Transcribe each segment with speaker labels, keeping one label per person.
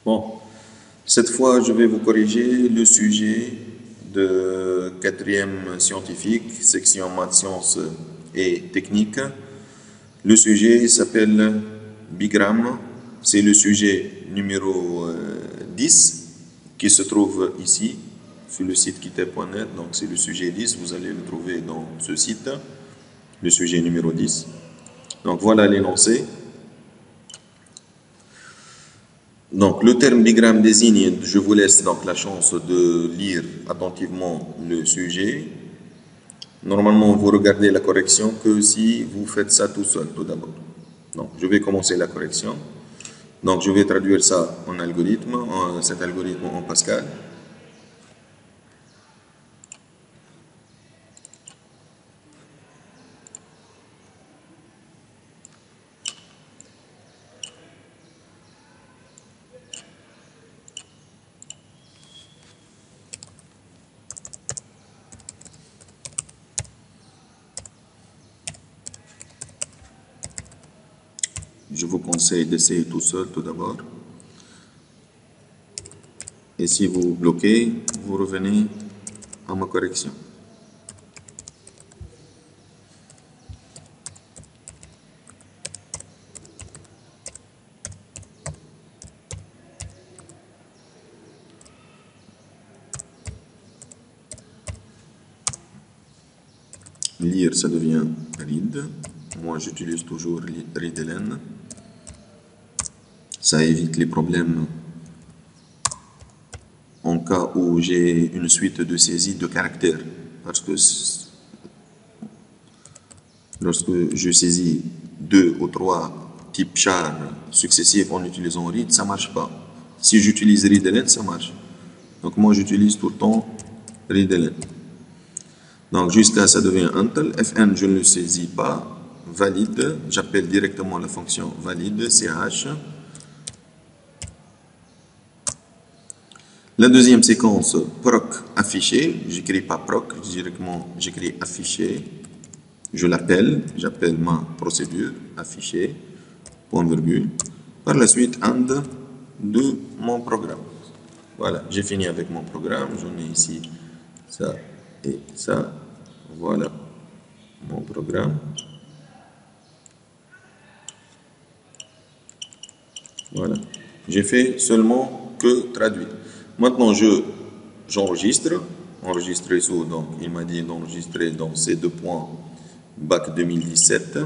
Speaker 1: Bon, cette fois, je vais vous corriger le sujet de quatrième scientifique, section maths, sciences et techniques. Le sujet s'appelle bigramme. C'est le sujet numéro 10 qui se trouve ici, sur le site kiteb.net. Donc, c'est le sujet 10. Vous allez le trouver dans ce site, le sujet numéro 10. Donc, voilà l'énoncé. Donc, le terme bigramme désigne, je vous laisse donc la chance de lire attentivement le sujet. Normalement, vous regardez la correction que si vous faites ça tout seul, tout d'abord. Donc, je vais commencer la correction. Donc, je vais traduire ça en algorithme, cet algorithme en Pascal. Je vous conseille d'essayer tout seul, tout d'abord. Et si vous bloquez, vous revenez à ma correction. Lire, ça devient read. Moi, j'utilise toujours readln. Ça évite les problèmes en cas où j'ai une suite de saisie de caractères. Parce que lorsque je saisis 2 ou 3 types char successifs en utilisant read, ça ne marche pas. Si j'utilise readln, ça marche. Donc moi, j'utilise tout le temps readln. Donc jusqu'à ça devient until. Fn, je ne le saisis pas. Valide, j'appelle directement la fonction valide, ch. La deuxième séquence, proc affiché, j'écris pas proc, directement j'écris affiché, je l'appelle, j'appelle ma procédure, affiché, point virgule, par la suite and de mon programme. Voilà, j'ai fini avec mon programme, j'en ai ici ça et ça, voilà mon programme. Voilà, j'ai fait seulement que traduire. Maintenant, j'enregistre. Enregistrer sous, donc il m'a dit d'enregistrer dans ces 2 points bac 2017.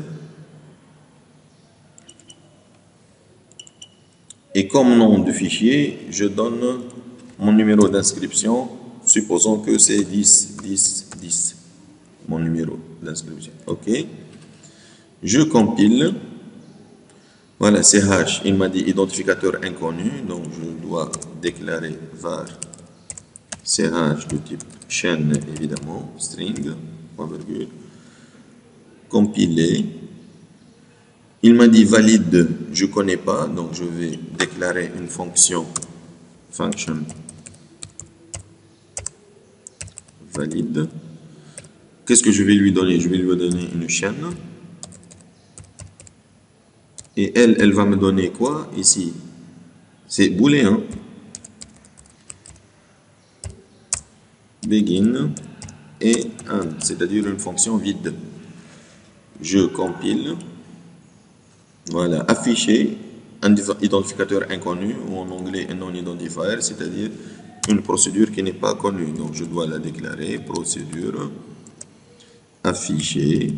Speaker 1: Et comme nom de fichier, je donne mon numéro d'inscription, supposons que c'est 10, 10, 10, mon numéro d'inscription. OK. Je compile. Voilà, ch, il m'a dit identificateur inconnu, donc je dois déclarer var ch de type chaîne, évidemment, string, point virgule, compiler. Il m'a dit valide, je ne connais pas, donc je vais déclarer une fonction function valide. Qu'est-ce que je vais lui donner? Je vais lui donner une chaîne. Et elle va me donner quoi ici? C'est booléen. Begin et end, c'est-à-dire une fonction vide. Je compile. Voilà, afficher un identificateur inconnu ou en anglais un non-identifier, c'est-à-dire une procédure qui n'est pas connue. Donc je dois la déclarer, procédure afficher.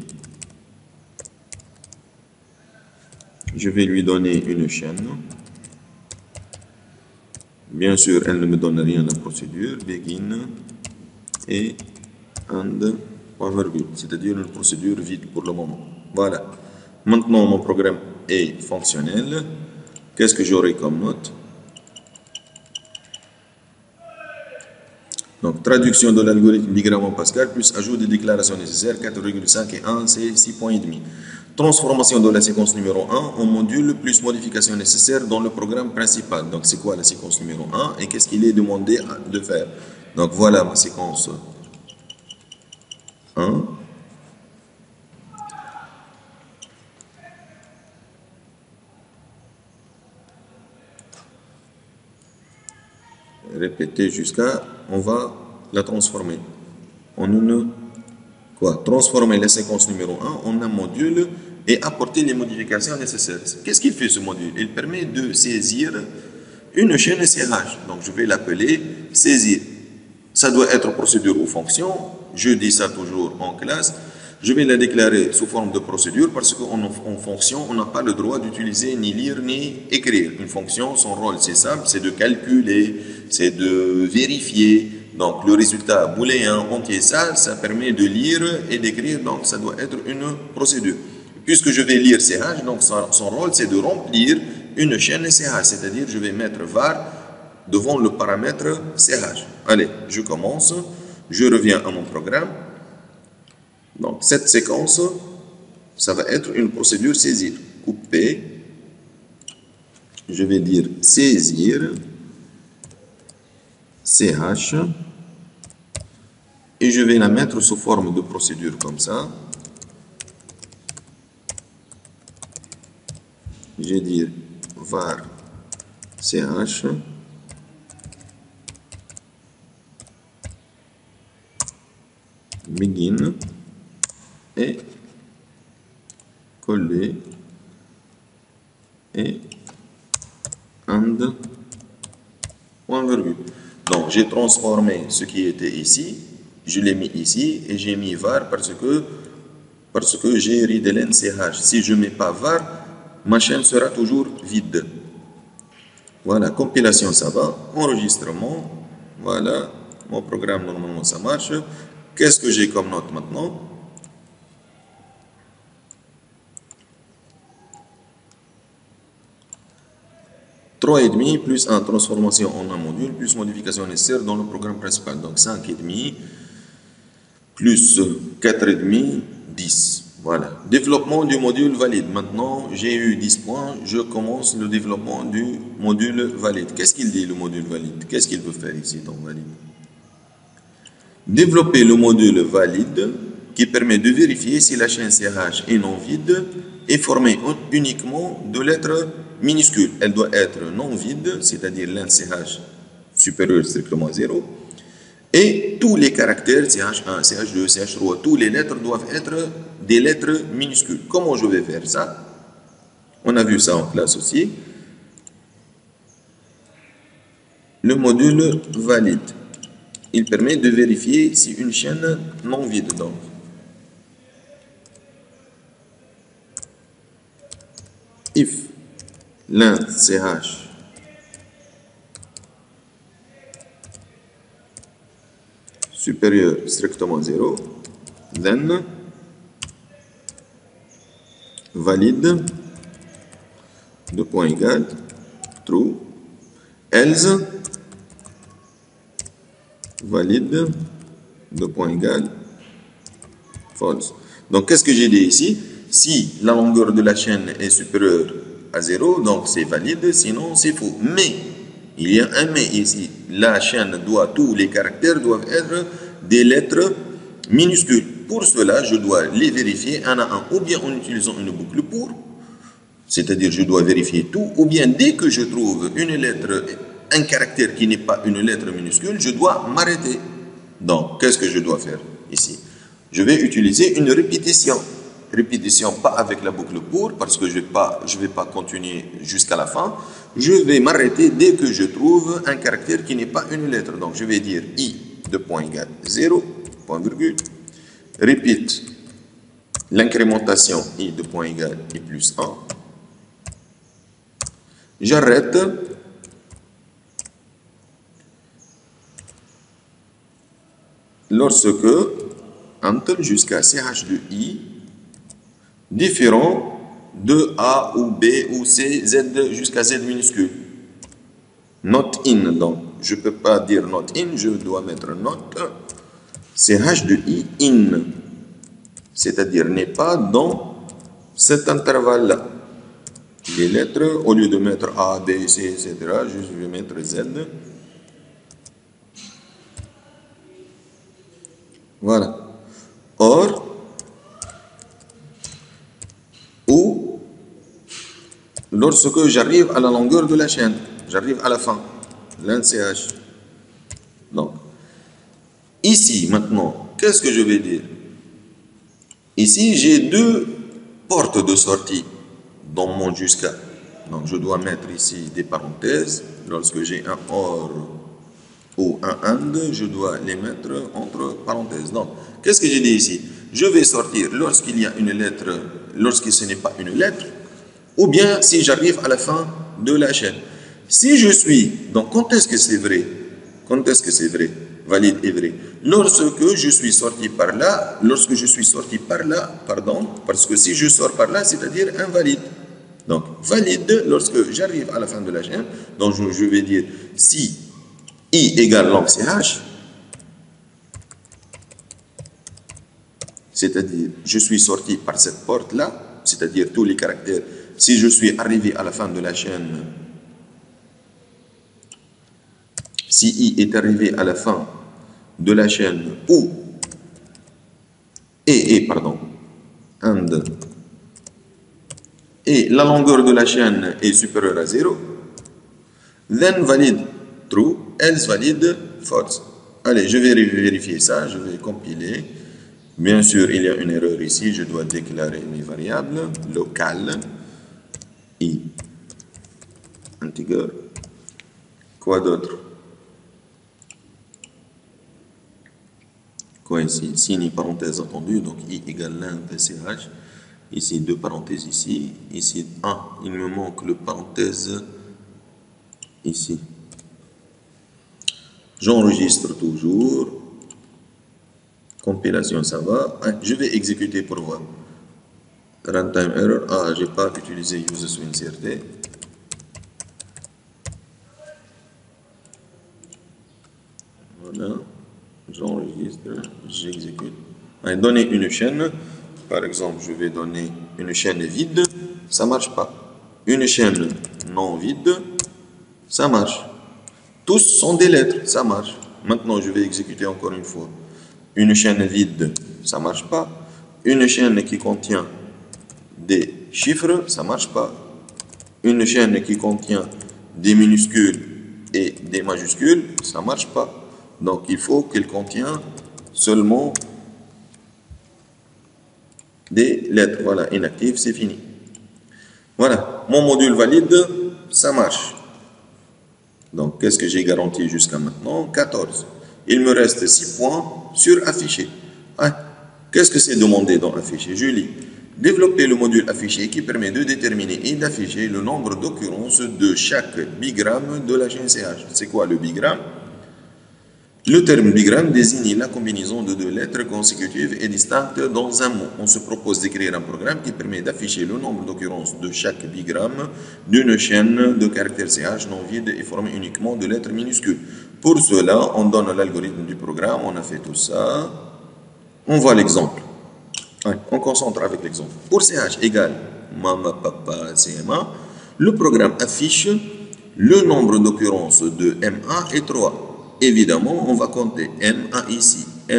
Speaker 1: Je vais lui donner une chaîne. Bien sûr, elle ne me donne rien la procédure. Begin et end, point virgule, c'est-à-dire une procédure vide pour le moment. Voilà. Maintenant, mon programme est fonctionnel. Qu'est-ce que j'aurai comme note? Donc, traduction de l'algorithme bigramme en Pascal, plus ajout des déclarations nécessaires, 4,5 et 1, c'est 6,5 points. Transformation de la séquence numéro 1 en module, plus modification nécessaire dans le programme principal. Donc, c'est quoi la séquence numéro 1 et qu'est-ce qu'il est demandé de faire? Donc, voilà ma séquence 1. répéter jusqu'à, on va la transformer en une, transformer la séquence numéro 1 en un module et apporter les modifications nécessaires. Qu'est-ce qu'il fait ce module? Il permet de saisir une chaîne serrage. Donc je vais l'appeler saisir. Ça doit être procédure ou fonction. Je dis ça toujours en classe. Je vais la déclarer sous forme de procédure parce qu'en fonction, on n'a pas le droit d'utiliser ni lire ni écrire. Une fonction, son rôle, c'est simple, c'est de calculer, c'est de vérifier. Donc le résultat booléen entier, ça permet de lire et d'écrire. Donc ça doit être une procédure. Puisque je vais lire CH, donc son rôle, c'est de remplir une chaîne CH. C'est-à-dire, je vais mettre var devant le paramètre CH. Allez, je commence. Je reviens à mon programme. Donc, cette séquence, ça va être une procédure saisir. Couper. Je vais dire saisir CH. Et je vais la mettre sous forme de procédure comme ça. Je vais dire var ch begin et coller et and point virgule. Donc j'ai transformé ce qui était ici, je l'ai mis ici et j'ai mis var parce que j'ai readline ch. Si je ne mets pas var, ma chaîne sera toujours vide. Voilà, compilation ça va, enregistrement, voilà, mon programme normalement ça marche. Qu'est-ce que j'ai comme note maintenant? Trois et demi plus 1, transformation en un module, plus modification nécessaire dans le programme principal. Donc 5,5 plus 4,5, 10. Voilà. Développement du module valide. Maintenant, j'ai eu 10 points. Je commence le développement du module valide. Qu'est-ce qu'il dit le module valide? Qu'est-ce qu'il veut faire ici dans valide? Développer le module valide qui permet de vérifier si la chaîne CH est non vide et formée uniquement de lettres minuscules. Elle doit être non vide, c'est-à-dire l'int CH supérieur strictement à 0. Et tous les caractères CH1, CH2, CH3, toutes les lettres doivent être des lettres minuscules. Comment je vais faire ça? On a vu ça en classe aussi. Le module valide. Il permet de vérifier si une chaîne non vide. Donc, if l'int CH supérieur strictement 0, then valide, deux points égal, true, else, valide, deux points égal, false. Donc, qu'est-ce que j'ai dit ici? Si la longueur de la chaîne est supérieure à 0, donc c'est valide, sinon c'est faux. Mais, il y a un mais ici. La chaîne tous les caractères doivent être des lettres minuscules. Pour cela, je dois les vérifier un à un, ou bien en utilisant une boucle pour, c'est-à-dire je dois vérifier tout, ou bien dès que je trouve une lettre, un caractère qui n'est pas une lettre minuscule, je dois m'arrêter. Donc, qu'est-ce que je dois faire ici? Je vais utiliser une répétition. Répétition, pas avec la boucle pour, parce que je vais pas continuer jusqu'à la fin. Je vais m'arrêter dès que je trouve un caractère qui n'est pas une lettre. Donc, je vais dire i de point égal 0, point virgule. Répète l'incrémentation i de point égal i plus 1. J'arrête. Lorsque, until jusqu'à ch de i, différent de A ou B ou C, Z jusqu'à Z minuscule. Not in, donc je ne peux pas dire not in, je dois mettre not. CH de I in, c'est-à-dire n'est pas dans cet intervalle-là. Les lettres, au lieu de mettre A, B, C, etc., je vais mettre Z. Voilà. Or, ou lorsque j'arrive à la longueur de la chaîne, j'arrive à la fin, l'int CH Ici, maintenant, qu'est-ce que je vais dire? Ici, j'ai deux portes de sortie dans mon jusqu'à. Donc, je dois mettre ici des parenthèses. Lorsque j'ai un OR ou un AND, je dois les mettre entre parenthèses. Donc, qu'est-ce que j'ai dit ici? Je vais sortir lorsqu'il y a une lettre, lorsque ce n'est pas une lettre, ou bien si j'arrive à la fin de la chaîne. Si je suis, donc quand est-ce que c'est vrai? Quand est-ce que c'est vrai? Valide et vrai. Lorsque je suis sorti par là, lorsque je suis sorti par là, pardon, parce que si je sors par là, c'est-à-dire invalide. Donc, valide lorsque j'arrive à la fin de la chaîne, donc je vais dire si I égale langue CH, c'est-à-dire je suis sorti par cette porte-là, c'est-à-dire tous les caractères. Si je suis arrivé à la fin de la chaîne, si I est arrivé à la fin de la chaîne ou pardon, and, et la longueur de la chaîne est supérieure à 0, then valide true, else valide false. Allez, je vais vérifier ça, je vais compiler. Bien sûr, il y a une erreur ici, je dois déclarer mes variables locales, I, integer, quoi d'autre? Quoi ici? Signe parenthèse attendue, donc I égale l'int ch. Ici, deux parenthèses ici. Ici, il me manque le parenthèse ici. J'enregistre toujours. Compilation, ça va. Je vais exécuter pour voir. Runtime error. J'ai pas utilisé use swing CRT. Voilà. J'enregistre, j'exécute. Donner une chaîne. Par exemple, je vais donner une chaîne vide. Ça marche pas. Une chaîne non vide. Ça marche. Tous sont des lettres. Ça marche. Maintenant, je vais exécuter encore une fois. Une chaîne vide, ça marche pas. Une chaîne qui contient des chiffres, ça marche pas. Une chaîne qui contient des minuscules et des majuscules, ça marche pas. Donc il faut qu'elle contienne seulement des lettres. Voilà, inactive, c'est fini. Voilà, mon module valide, ça marche. Donc qu'est-ce que j'ai garanti jusqu'à maintenant? 14. Il me reste 6 points sur afficher. Qu'est-ce que c'est demandé dans afficher? Je lis. Développer le module affiché qui permet de déterminer et d'afficher le nombre d'occurrences de chaque bigramme de la chaîne CH. C'est quoi le bigramme? Le terme bigramme désigne la combinaison de deux lettres consécutives et distinctes dans un mot. On se propose d'écrire un programme qui permet d'afficher le nombre d'occurrences de chaque bigramme d'une chaîne de caractères CH non vide et formée uniquement de lettres minuscules. Pour cela, on donne l'algorithme du programme, on a fait tout ça. On voit l'exemple. On concentre avec l'exemple. Pour CH égale Mama, Papa, CMA, le programme affiche le nombre d'occurrences de MA et 3. Évidemment, on va compter MA ici et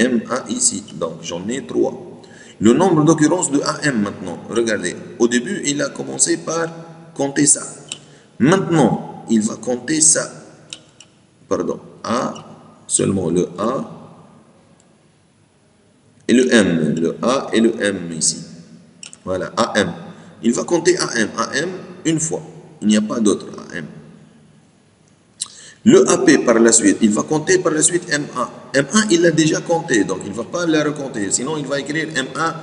Speaker 1: MA ici. Donc, j'en ai 3. Le nombre d'occurrences de AM maintenant. Regardez, au début, il a commencé par compter ça. Maintenant, il va compter ça. Pardon, A, seulement le A et le M. Le A et le M ici. Voilà, AM. Il va compter AM. AM une fois. Il n'y a pas d'autre AM. Le AP par la suite, il va compter par la suite MA. MA, il l'a déjà compté, donc il ne va pas la recompter. Sinon, il va écrire MA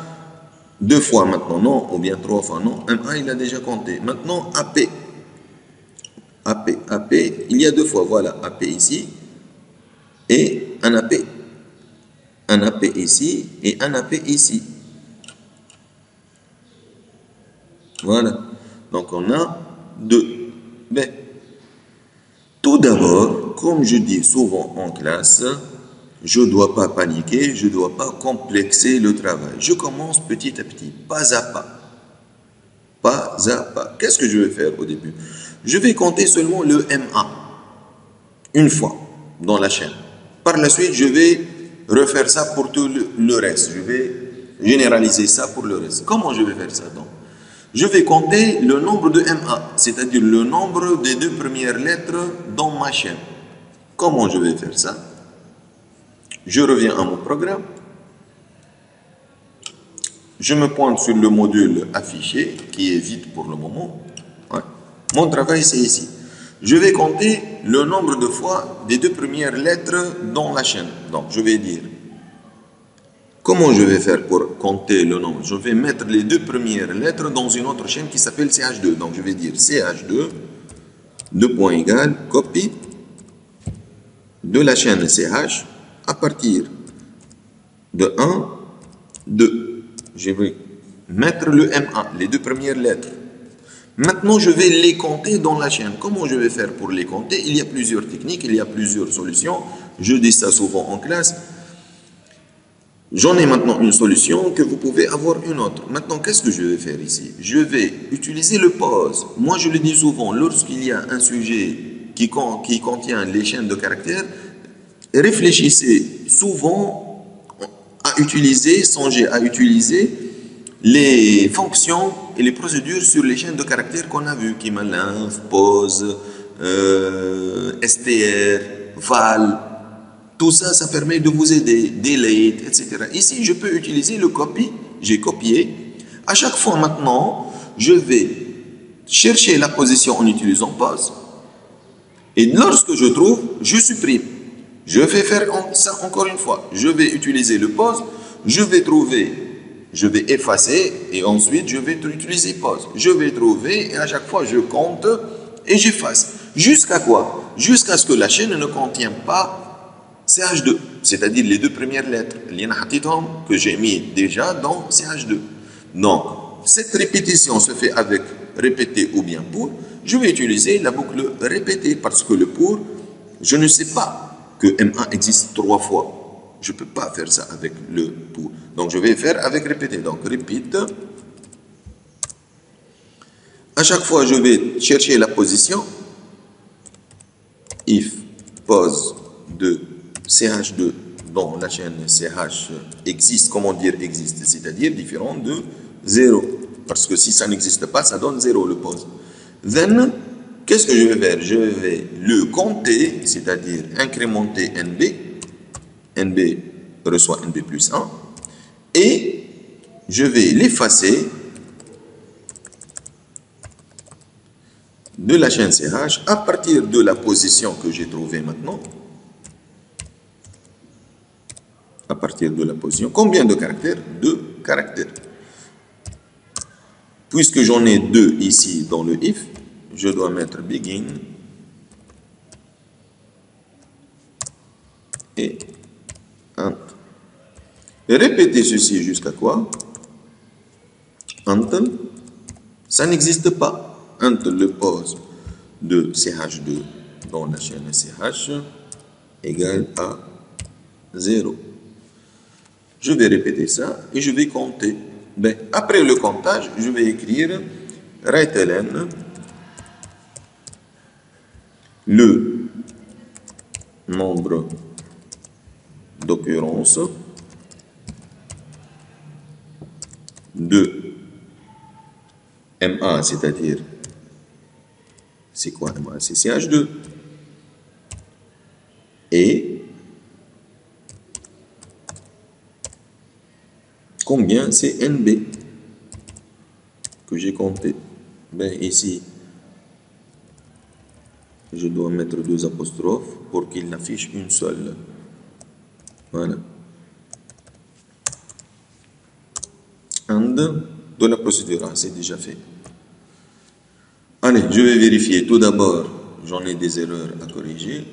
Speaker 1: 2 fois maintenant, non, ou bien 3 fois, non. MA, il a déjà compté. Maintenant, AP. AP, il y a 2 fois, voilà, AP ici, et un AP. Un AP ici, et un AP ici. Voilà. Donc, on a 2. B. Tout d'abord, comme je dis souvent en classe, je ne dois pas paniquer, je ne dois pas complexer le travail. Je commence petit à petit, pas à pas. Pas à pas. Qu'est-ce que je vais faire au début? Je vais compter seulement le MA, une fois, dans la chaîne. Par la suite, je vais refaire ça pour tout le reste. Je vais généraliser ça pour le reste. Comment je vais faire ça donc? Je vais compter le nombre de MA, c'est-à-dire le nombre des 2 premières lettres dans ma chaîne. Comment je vais faire ça? Je reviens à mon programme. Je me pointe sur le module affiché, qui est vide pour le moment. Ouais. Mon travail, c'est ici. Je vais compter le nombre de fois des deux premières lettres dans la chaîne. Donc, je vais dire, comment je vais faire pour compter le nombre? Je vais mettre les deux premières lettres dans une autre chaîne qui s'appelle CH2. Donc, je vais dire CH2, deux points égales, copie de la chaîne CH à partir de 1, 2. Je vais mettre le MA, les deux premières lettres. Maintenant, je vais les compter dans la chaîne. Comment je vais faire pour les compter? Il y a plusieurs techniques, il y a plusieurs solutions. Je dis ça souvent en classe. J'en ai maintenant une solution que vous pouvez avoir une autre. Maintenant, qu'est-ce que je vais faire ici? Je vais utiliser le pause. Moi, je le dis souvent, lorsqu'il y a un sujet qui contient les chaînes de caractères, réfléchissez souvent à utiliser, songez à utiliser les fonctions et les procédures sur les chaînes de caractères qu'on a vues, qui malinf, pause, str, val. Tout ça, ça permet de vous aider, delete, etc. Ici, je peux utiliser le copy. J'ai copié. À chaque fois maintenant, je vais chercher la position en utilisant pause. Et lorsque je trouve, je supprime. Je vais faire ça encore une fois. Je vais utiliser le pause. Je vais trouver, je vais effacer et ensuite je vais utiliser pause. Je vais trouver et à chaque fois je compte et j'efface. Jusqu'à quoi? Jusqu'à ce que la chaîne ne contient pas CH2, c'est-à-dire les deux premières lettres, que j'ai mis déjà dans CH2. Donc, cette répétition se fait avec répéter ou bien pour. Je vais utiliser la boucle répéter parce que le pour, je ne sais pas que MA existe 3 fois. Je ne peux pas faire ça avec le pour. Donc, je vais faire avec répéter. Donc, repeat. À chaque fois, je vais chercher la position. If pose de CH2 dont la chaîne CH existe, comment dire existe, c'est-à-dire différent de 0. Parce que si ça n'existe pas, ça donne 0 le pose. Then, qu'est-ce que je vais faire? Je vais le compter, c'est-à-dire incrémenter NB. NB reçoit NB plus 1. Et je vais l'effacer de la chaîne CH à partir de la position que j'ai trouvée maintenant. À partir de la position. Combien de caractères? 2 caractères. Puisque j'en ai 2 ici dans le if, je dois mettre begin et int. Et répéter ceci jusqu'à quoi? Until ça n'existe pas. Until le pose de CH2 dans la chaîne CH égale à 0. Je vais répéter ça et je vais compter. Ben, après le comptage, je vais écrire write-ln le nombre d'occurrences de MA, c'est-à-dire, c'est quoi MA? C'est CH2. Et combien c'est NB que j'ai compté? Ben ici, je dois mettre 2 apostrophes pour qu'il n'affiche une seule. Voilà. And de la procédure, c'est déjà fait. Allez, je vais vérifier. Tout d'abord, j'en ai des erreurs à corriger.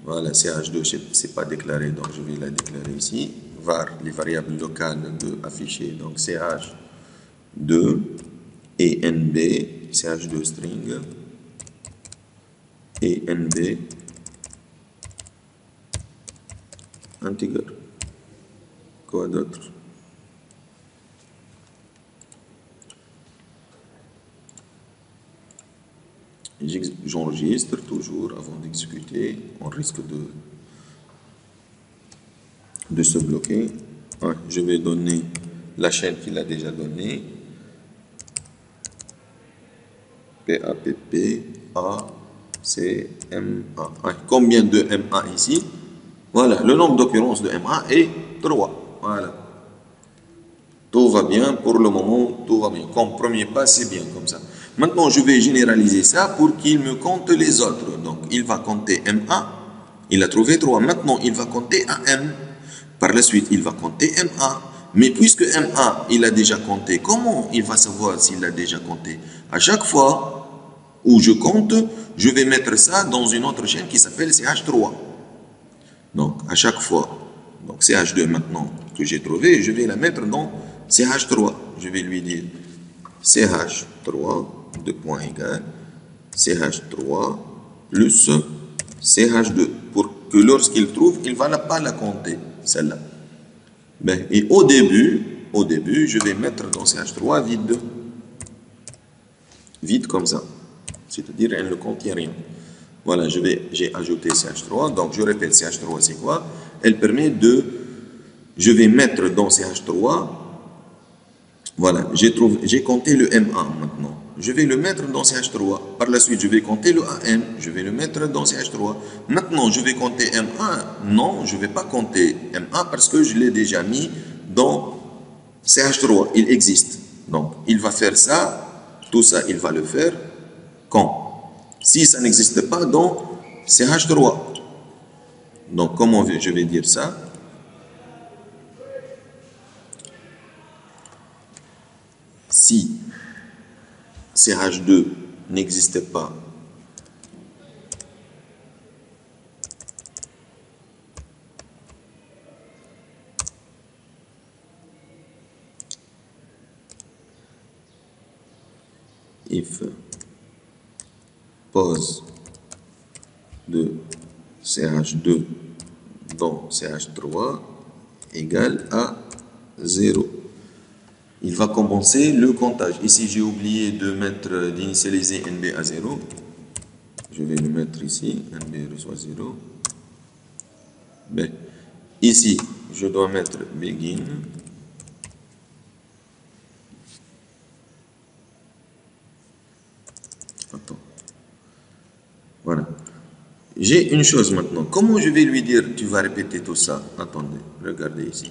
Speaker 1: Voilà, CH2, ce n'est pas déclaré, donc je vais la déclarer ici. Var, les variables locales de afficher, donc CH2 et NB, CH2 string et NB integer. Quoi d'autre? J'enregistre toujours avant d'exécuter. On risque de se bloquer. Ouais, je vais donner la chaîne qu'il a déjà donnée. PAPP A C M A. Ouais, combien de MA ici? Voilà, le nombre d'occurrences de MA est 3. Voilà. Tout va bien pour le moment, tout va bien. Comme premier pas, c'est bien comme ça. Maintenant, je vais généraliser ça pour qu'il me compte les autres. Donc, il va compter MA. Il a trouvé 3. Maintenant, il va compter AM. Par la suite, il va compter MA. Mais puisque MA, il a déjà compté, comment il va savoir s'il a déjà compté? À chaque fois où je compte, je vais mettre ça dans une autre chaîne qui s'appelle CH3. Donc, à chaque fois, donc CH2 maintenant que j'ai trouvé, je vais la mettre dans CH3. Je vais lui dire CH3, deux points égales, CH3 plus CH2. Pour que lorsqu'il trouve, il ne va pas la compter, celle-là. Ben, et au début, je vais mettre dans CH3 vide. Vide comme ça. C'est-à-dire, elle ne contient rien. Voilà, j'ai ajouté CH3. Donc, je répète, CH3, c'est quoi? Elle permet de... Je vais mettre dans CH3... Voilà, j'ai compté le MA maintenant. Je vais le mettre dans CH3. Par la suite, je vais compter le AM. Je vais le mettre dans CH3. Maintenant, je vais compter MA. Non, je ne vais pas compter MA parce que je l'ai déjà mis dans CH3. Il existe. Donc, il va faire ça. Tout ça, il va le faire quand? Si ça n'existe pas dans CH3. Donc, comment je vais dire ça? Si CH2 n'existe pas if pose de CH2 dans CH3 égale à 0. Il va commencer le comptage. Ici, j'ai oublié d'initialiser NB à 0. Je vais le mettre ici. NB reçoit 0. Ben, ici, je dois mettre begin. Attends. Voilà. J'ai une chose maintenant. Comment je vais lui dire, tu vas répéter tout ça? Attendez, regardez ici.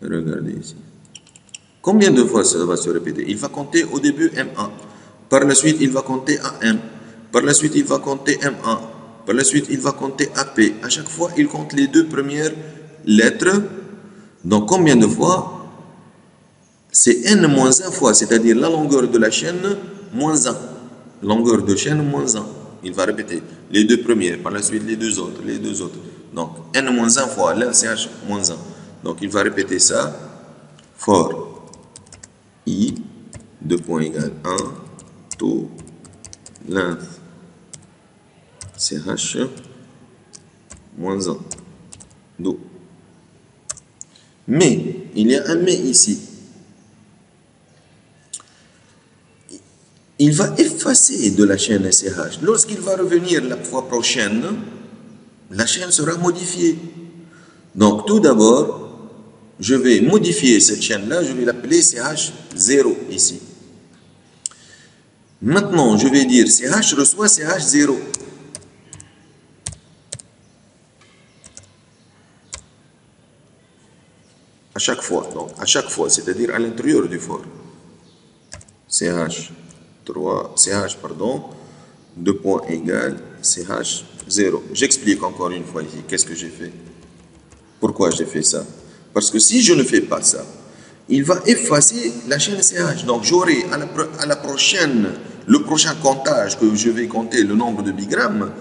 Speaker 1: Regardez ici. Combien de fois ça va se répéter? Il va compter au début M1. Par la suite, il va compter AM. Par la suite, il va compter M1. Par la suite, il va compter AP. À chaque fois, il compte les deux premières lettres. Donc, combien de fois? C'est N-1 fois, c'est-à-dire la longueur de la chaîne moins 1. Longueur de chaîne moins 1. Il va répéter les deux premières, par la suite les deux autres, les deux autres. Donc, N-1 fois l'NCH moins 1. Donc, il va répéter ça. For I, 2 points égale 1, to length CH moins 1. Do. Mais, il y a un mais ici. Il va effacer de la chaîne SCH. Lorsqu'il va revenir la fois prochaine, la chaîne sera modifiée. Donc, tout d'abord, je vais modifier cette chaîne-là, je vais l'appeler CH0 ici. Maintenant, je vais dire CH reçoit CH0. À chaque fois, donc à chaque fois, c'est-à-dire à l'intérieur du for. CH 2 points égale CH0. J'explique encore une fois ici, qu'est-ce que j'ai fait? Pourquoi j'ai fait ça? Parce que si je ne fais pas ça, il va effacer la chaîne CH. Donc j'aurai à la prochaine, le prochain comptage que je vais compter le nombre de bigrammes,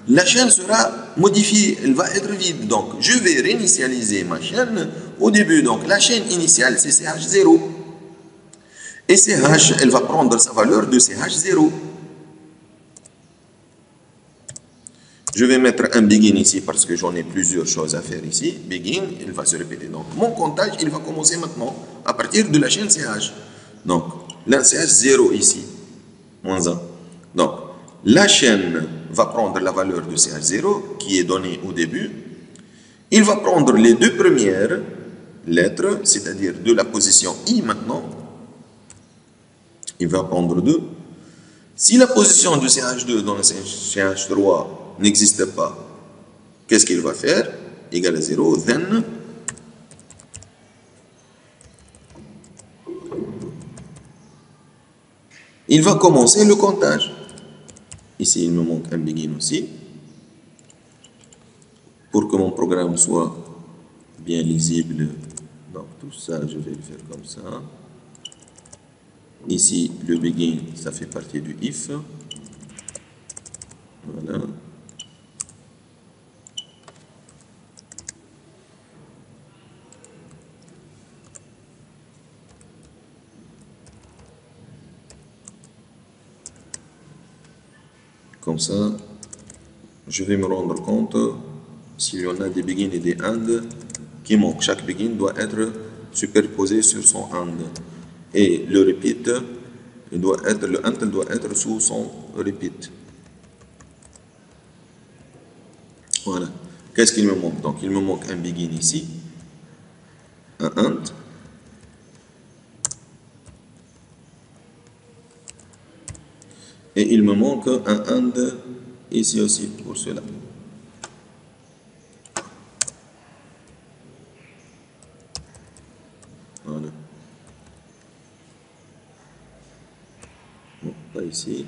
Speaker 1: la chaîne sera modifiée, elle va être vide. Donc je vais réinitialiser ma chaîne au début. Donc la chaîne initiale c'est CH0. Et CH, elle va prendre sa valeur de CH0. Je vais mettre un begin ici parce que j'en ai plusieurs choses à faire ici. Begin, il va se répéter. Donc, mon comptage, il va commencer maintenant à partir de la chaîne CH. Donc, la CH 0 ici, moins 1. Donc, la chaîne va prendre la valeur de CH0 qui est donnée au début. Il va prendre les deux premières lettres, c'est-à-dire de la position I maintenant. Il va prendre 2. Si la position de CH2 dans le CH3 n'existe pas, qu'est-ce qu'il va faire? Égal à 0, then il va commencer le comptage. Ici, il me manque un begin aussi. Pour que mon programme soit bien lisible, donc tout ça, je vais le faire comme ça. Ici, le begin, ça fait partie du if. Voilà. Comme ça, je vais me rendre compte s'il y en a des begin et des end qui manquent. Chaque begin doit être superposé sur son end. Et le repeat, le end doit être sous son repeat. Voilà. Qu'est-ce qu'il me manque? Donc, il me manque un begin ici, un end. Et il me manque un and ici aussi pour cela. Voilà. Bon, pas ici.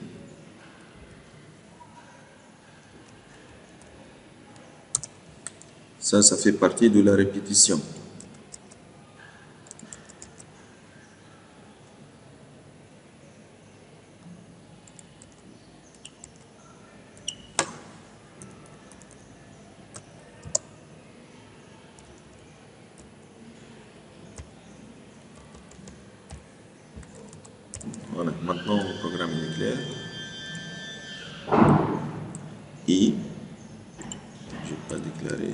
Speaker 1: Ça fait partie de la répétition. Voilà, maintenant le programme est clair. I, je n'ai pas déclaré.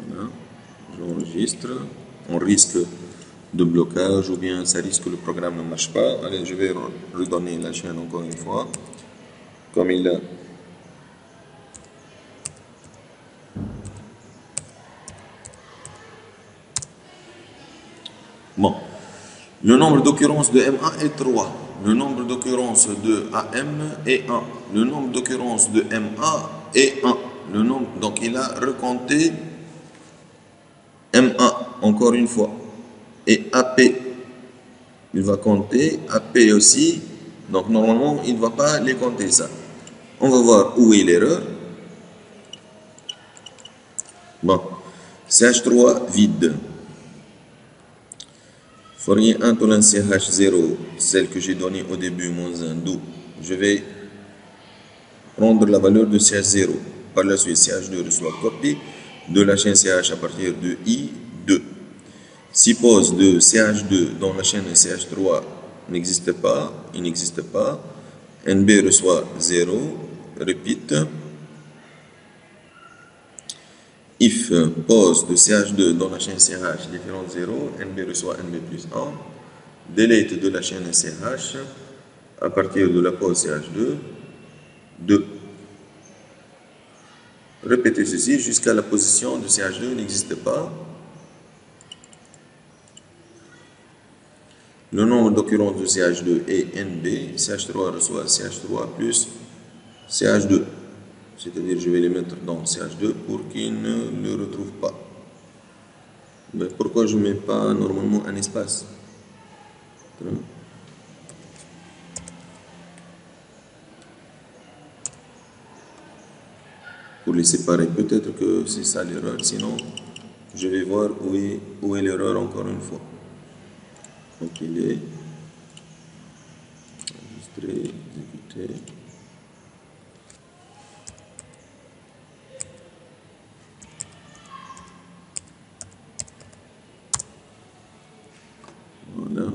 Speaker 1: Voilà, j'enregistre. On risque de blocage ou bien ça risque que le programme ne marche pas. Allez, je vais redonner la chaîne encore une fois. Comme il a. Bon. Le nombre d'occurrences de MA est 3. Le nombre d'occurrences de AM est 1. Le nombre d'occurrences de MA est 1. Donc il a recompté MA encore une fois. Et AP, il va compter. AP aussi. Donc normalement, il ne va pas les compter ça. On va voir où est l'erreur. Bon. CH3 vide. Fourier 1 tolin CH0, celle que j'ai donnée au début, moins 1, d'où je vais prendre la valeur de CH0. Par la suite, CH2 reçoit copie de la chaîne CH à partir de I2. Suppose de CH2 dont la chaîne CH3 n'existe pas, il n'existe pas, NB reçoit 0, repeat. If pose de CH2 dont la chaîne CH différente 0, NB reçoit NB plus 1. Delete de la chaîne CH à partir de la pose CH2, 2. Répétez ceci jusqu'à la position de CH2 n'existe pas. Le nombre d'occurrences de CH2 est NB. CH3 reçoit CH3 plus CH2. C'est-à-dire je vais les mettre dans CH2 pour qu'ils ne le retrouvent pas. Mais pourquoi je ne mets pas normalement un espace? Pour les séparer, peut-être que c'est ça l'erreur. Sinon, je vais voir où est l'erreur encore une fois. Compiler, enregistrer, exécuter. Voilà.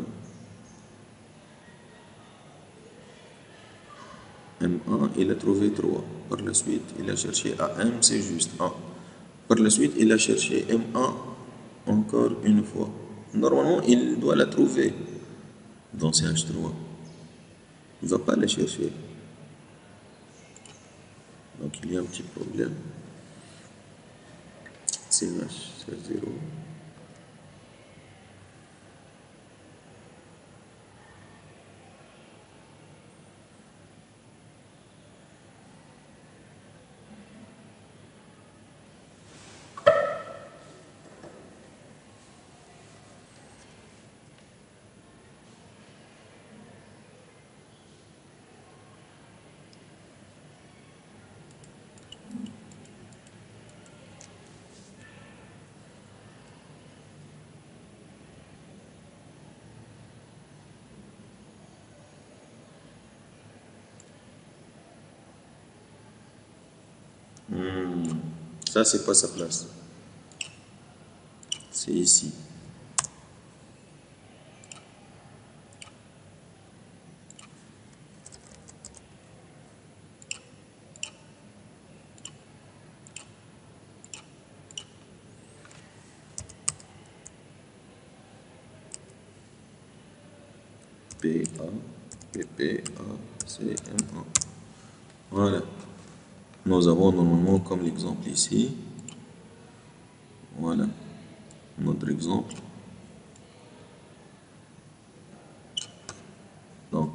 Speaker 1: M1, il a trouvé 3. Par la suite, il a cherché AM, c'est juste 1. Par la suite, il a cherché M1 encore une fois. Normalement, il doit la trouver dans CH3. Il ne va pas la chercher. Donc, il y a un petit problème. CH0. Ça, c'est pas sa place. C'est ici. PA, PPA, CMA. Voilà. Nous avons normalement comme l'exemple ici. Voilà. Notre exemple. Donc,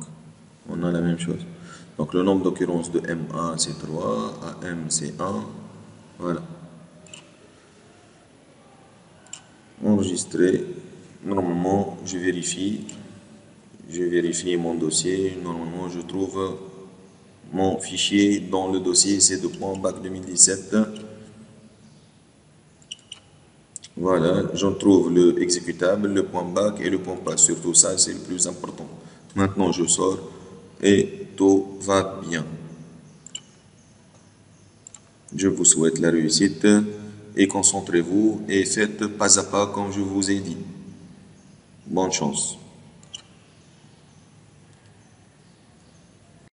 Speaker 1: on a la même chose. Donc, le nombre d'occurrences de MA, c'est 3, AM, c'est 1. Voilà. Enregistré. Normalement, je vérifie mon dossier. Normalement, je trouve mon fichier dans le dossier, c'est de .bac 2017. Voilà, j'en trouve le exécutable, le .bac et le .pass. Surtout ça, c'est le plus important. Maintenant, je sors et tout va bien. Je vous souhaite la réussite et concentrez-vous et faites pas à pas comme je vous ai dit. Bonne chance.